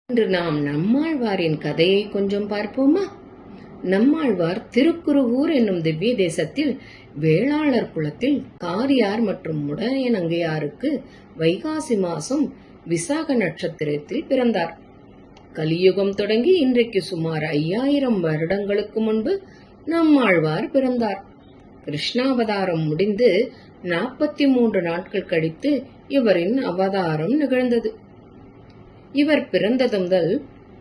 இன்று நாம் நம்மாழ்வாரின் கதையை கொஞ்சம் பார்ப்போமா? நம்மாழ்வார் திருக்குருகூர் என்னும் திவ்ய தேசத்தில் வேளாளர் குலத்தில் காரியார் மற்றும் முடையநங்கையாருக்கு வைகாசி மாசம் விசாக நட்சத்திரத்தில் பிறந்தார். கலியுகம் தொடங்கி இன்றைக்கு சுமார் 5000 வருடங்களுக்கு முன்பு நம்மாழ்வார் பிறந்தார். கிருஷ்ணாவதாரம் முடிந்து 43 நாட்கள் கழித்து இவரின் அவதாரம் நிகழ்ந்தது. இவர் பிறந்தது முதல்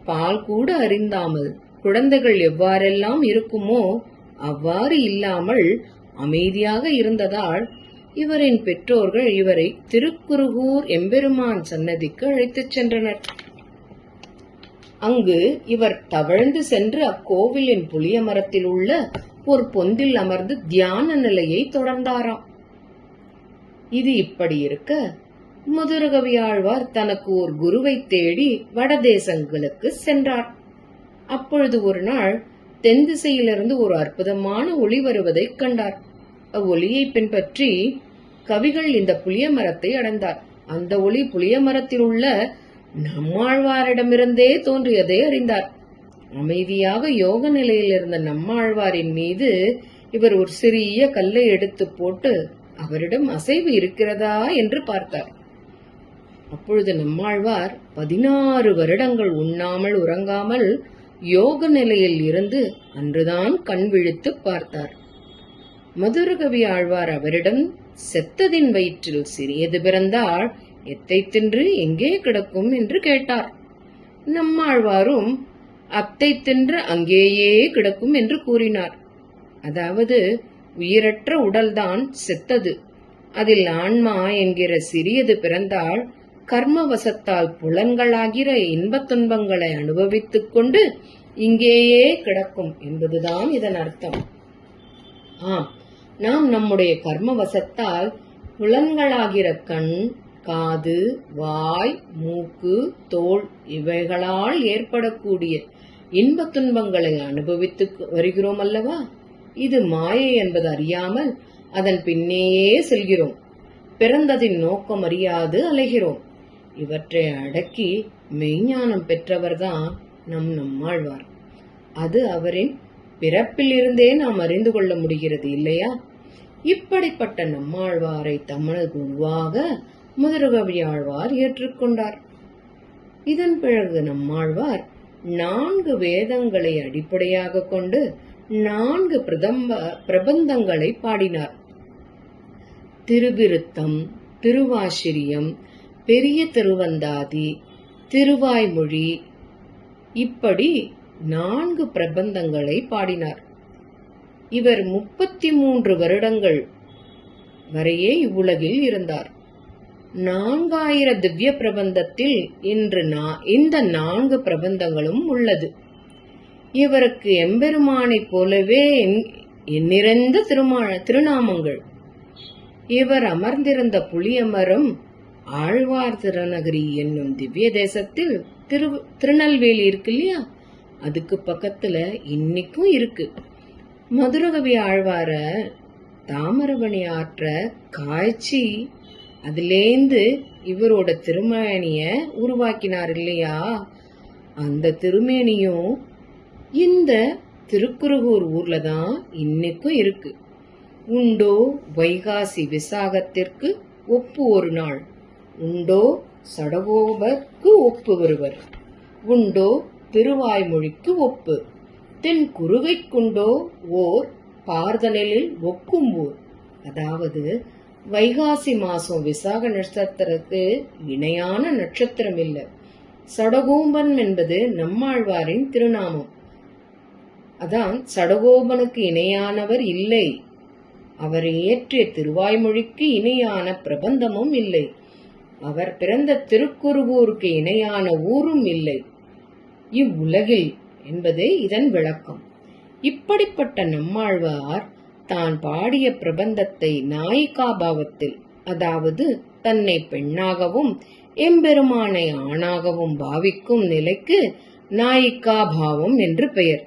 பால் கூட அறிந்தாமல் குழந்தைகள் எவ்வாறெல்லாம் இருக்குமோ அவ்வாறு இல்லாமல் அமைதியாக இருந்ததால் இவரின் பெற்றோர்கள் இவரை திருக்குருகூர் எம்பெருமான் சன்னதிக்கு அழைத்துச் சென்றனர். அங்கு இவர் தவழ்ந்து சென்று அக்கோவிலின் புளிய மரத்தில் உள்ள ஒரு பொந்தில் அமர்ந்து தியான நிலையை தொடர்ந்தாராம். இது இப்படி இருக்க மதுரகவியாழ்வார் தனக்கு ஒரு குருவை தேடி வடதேசங்களுக்கு சென்றார். அப்பொழுது ஒரு நாள் தென் திசையிலிருந்து ஒரு அற்புதமான ஒளி வருவதை கண்டார். அவ்வொளியை பின்பற்றி கவிகள் இந்த புளிய மரத்தை அடைந்தார். அந்த ஒளி புளிய மரத்தில் உள்ள நம்மாழ்வாரிடமிருந்தே தோன்றியதை அறிந்தார். அமைதியாக யோக நிலையில் இருந்த நம்மாழ்வாரின் மீது இவர் ஒரு சிறிய கல்லை எடுத்து போட்டு அவரிடம் அசைவு இருக்கிறதா என்று பார்த்தார். அப்பொழுது நம்மாழ்வார் 16 வருடங்கள் உண்ணாமல் உறங்காமல் யோக நிலையில் இருந்து அன்றுதான் கண் விழித்து பார்த்தார். மதுரகவி ஆழ்வார் அவரிடம் செத்ததின் வயிற்றில் சிறியது பிறந்தால் எத்தை தின்று எங்கே கிடக்கும் என்று கேட்டார். நம்மாழ்வாரும் அத்தை தின்று அங்கேயே கிடக்கும் என்று கூறினார். அதாவது உயிரற்ற உடல்தான் செத்தது, அதில் ஆன்மா என்கிற சிறியது பிறந்தால் கர்மவசத்தால் புலன்களாகிற இன்பத் துன்பங்களை அனுபவித்துக் கொண்டு இங்கேயே கிடக்கும் என்பதுதான் இதன் அர்த்தம். ஆம், நாம் நம்முடைய கர்மவசத்தால் புலன்களாகிற கண், காது, வாய், மூக்கு, தோல் இவைகளால் ஏற்படக்கூடிய இன்பத் துன்பங்களை அனுபவித்து வருகிறோம் அல்லவா? இது மாயை என்பது அறியாமல் அதன் பின்னேயே செல்கிறோம். பிறந்ததின் நோக்கம் அறியாது அலைகிறோம். இவற்றை அடக்கி மெய்ஞானம் பெற்றவர்தான் நம்மாழ்வார். அது அவரின் பிறப்பில் இருந்தே நாம் அறிந்து கொள்ள முடிகிறது இல்லையா? இப்படிப்பட்ட நம்மாழ்வாரை தமது குருவாக மதுரகவியாழ்வார் ஏற்றுக்கொண்டார். இதன் பிறகு நம்மாழ்வார் 4 வேதங்களை அடிப்படையாக கொண்டு 4 பிரபந்தங்களை பாடினார். திருவிருத்தம், திருவாசிரியம், பெரிய திருவந்தாதி, திருவாய்மொழி, இப்படி 4 பிரபந்தங்களை பாடினார். இவர் 33 வருடங்கள் வரையே இவ்வுலகில் இருந்தார். 4000 திவ்ய பிரபந்தத்தில் இந்த 4 பிரபந்தங்களும் உள்ளது. இவருக்கு எம்பெருமானை போலவே எண்ணிறந்த திருநாமங்கள். இவர் அமர்ந்திருந்த புளியமரம் ஆழ்வார் திருநகரி என்னும் திவ்ய தேசத்தில் திருநெல்வேலி இருக்கு இல்லையா, அதுக்கு பக்கத்துல இன்னைக்கும் இருக்கு. மதுரகவி ஆழ்வார தாமிரபரணி ஆற்ற காய்ச்சி அதுலேந்து இவரோட திருமேனிய உருவாக்கினார் இல்லையா, அந்த திருமேனியும் இந்த திருக்குருகூர் ஊர்ல தான் இன்னைக்கும் இருக்கு. உண்டோ வைகாசி விசாகத்திற்கு ஒப்பு ஒரு நாள், உண்டோ சடகோபருக்கு ஒப்பு ஒருவர், உண்டோ திருவாய்மொழிக்கு ஒப்பு, தென் குருகைக்குண்டோ ஓர் பார்தனில் ஒக்கும் ஊர். அதாவது வைகாசி மாசம் விசாக நட்சத்திரத்துக்கு இணையான நட்சத்திரம் இல்லை. சடகோபன் என்பது நம்மாழ்வாரின் திருநாமம். அதான் சடகோபனுக்கு இணையானவர் இல்லை. அவர் இயற்றிய திருவாய்மொழிக்கு இணையான பிரபந்தமும் இல்லை. அவர் பிறந்த திருக்குருகூருக்கு இணையான ஊரும் இல்லை இவ்வுலகில் என்பதே இதன் விளக்கம். இப்படிப்பட்ட நம்மாழ்வார் தான் பாடிய பிரபந்தத்தை நாயிகா பாவத்தில், அதாவது தன்னை பெண்ணாகவும் எம்பெருமானை ஆணாகவும் பாவிக்கும் நிலைக்கு நாயிகா பாவம் என்று பெயர்.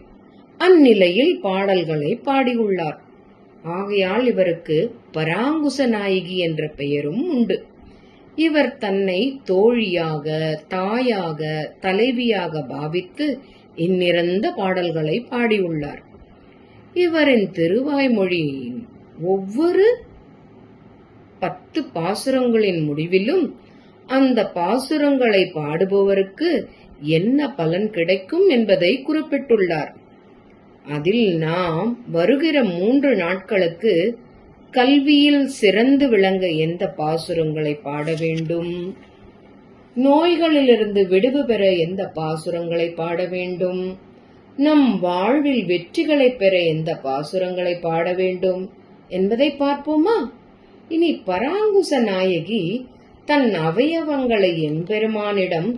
அந்நிலையில் பாடல்களை பாடியுள்ளார். ஆகையால் இவருக்கு பராங்குச நாயகி என்ற பெயரும் உண்டு. இவர் தன்னை தோழியாக, தாயாக, தலைவியாக பாவித்து இன்னிறந்த பாடல்களை பாடியுள்ளார். இவரின் திருவாய்மொழியின் ஒவ்வொரு 10 பாசுரங்களின் முடிவிலும் அந்த பாசுரங்களை பாடுபவருக்கு என்ன பலன் கிடைக்கும் என்பதை குறிப்பிட்டுள்ளார். அதில் நாம் வருகிற 3 நாட்களுக்கு கல்வியில் சிறந்து விளங்க எந்த பாசுரங்களை பாட வேண்டும், நோய்களிலிருந்து விடுவு பெற எந்த பாசுரங்களை பாட வேண்டும், நம் வாழ்வில் வெற்றிகளை பெற எந்த பாசுரங்களை பாட வேண்டும் என்பதை பார்ப்போமா? இனி பராங்குச நாயகி தன் அவயவங்களை எம்பெருமானிடம்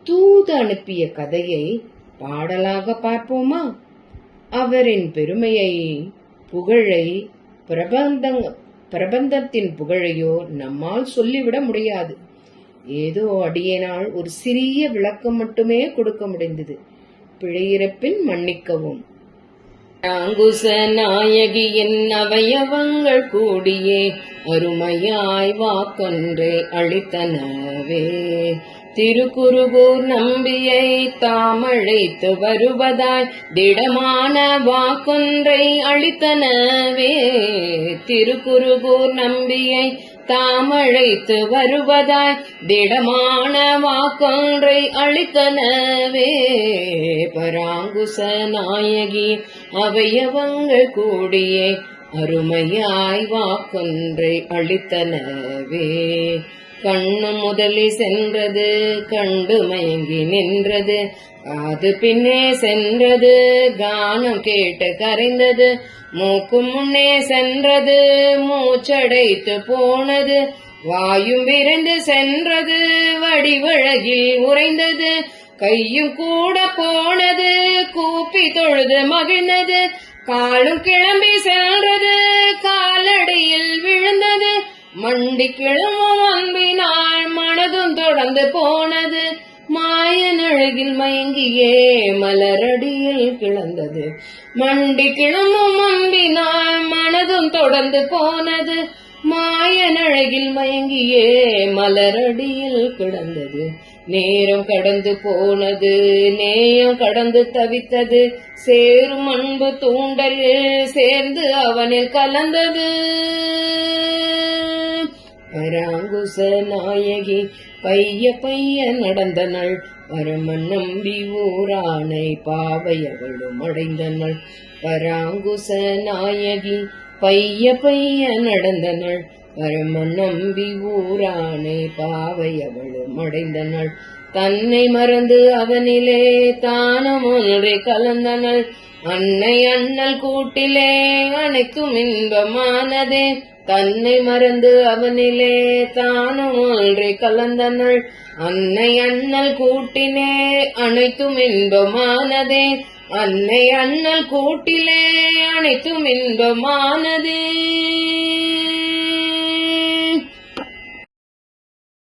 தூது அனுப்பிய கதையை பாடலாக பார்ப்போமா? அவரின் பெருமையை, புகழை, பிரபந்தத்தின் புகழையோ நம்மால் சொல்லிவிட முடியாது. ஏதோ அடியேனால் ஒரு சிறிய விளக்கம் மட்டுமே கொடுக்க முடிந்தது. பிழையிறப்பின் மன்னிக்கவும். பராங்குச நாயகியின் அவயவங்கள் கூடியே அருமையாய் வாக்கொன்றை அளித்தனவே. திருக்குருகூர் நம்பியை தாமழைத்து வருவதாய் திடமான வாக்கொன்றை அளித்தனவே. திருக்குருகூர் நம்பியை தாமழைத்து வருவதாய் திடமான வாக்கொன்றை அளித்தனவே. பராங்குச நாயகி அவயவங்கள் கூடியே அருமையாய் வாக்கொன்றை அளித்தனவே. கண்ணு முதலி சென்றது, கண்டு மயங்கி நின்றது, காது பின்னே சென்றது, கானம் கேட்டு கரைந்தது, மூக்கு முன்னே சென்றது, மூச்சடைத்து போனது, வாயும் விரைந்து சென்றது, வடிவழகில் உறைந்தது, கையும் கூட போனது, கூப்பி தொழுது மகிழ்ந்தது, காலும் கிளம்பி சென்றது, காலடியில் விழுந்தது, மண்டி கிளம்பும் அன்பினால் மனதும் தொடர்ந்து போனது, மாயன் அழகில் மயங்கியே மலரடியில் கிளந்தது. மண்டி கிளம்பும் அன்பினால் மனதும் தொடர்ந்து போனது, மாயன் அழகில் மயங்கியே மலரடியில் கிடந்தது. நேரம் கடந்து போனது, நேயம் கடந்து தவித்தது, சேரும் அன்பு தூண்டலில் சேர்ந்து அவனில் கலந்தது. பராங்குச நாயகி பைய பைய நடந்தனள், பரமன் நம்பி ஊரானை பாவையவளும் அடைந்தனள். பராங்குச நாயகி பைய பைய நடந்தனள், பரமன் நம்பி ஊரானை பாவையவளும் அடைந்தனள். தன்னை மறந்து அவனிலே தானும் ஒன்றை கலந்தனள், அன்னை அண்ணல் கூட்டிலே அனைத்தும் இன்பமானதே. தன்னை மறந்து அவனிலே தானும் ஒன்றை கலந்தனள், அன்னை அண்ணல் கூட்டிலே அனைத்தும் இன்பமானதே. அன்னை அண்ணல் கூட்டிலே அனைத்தும் இன்பமானதே.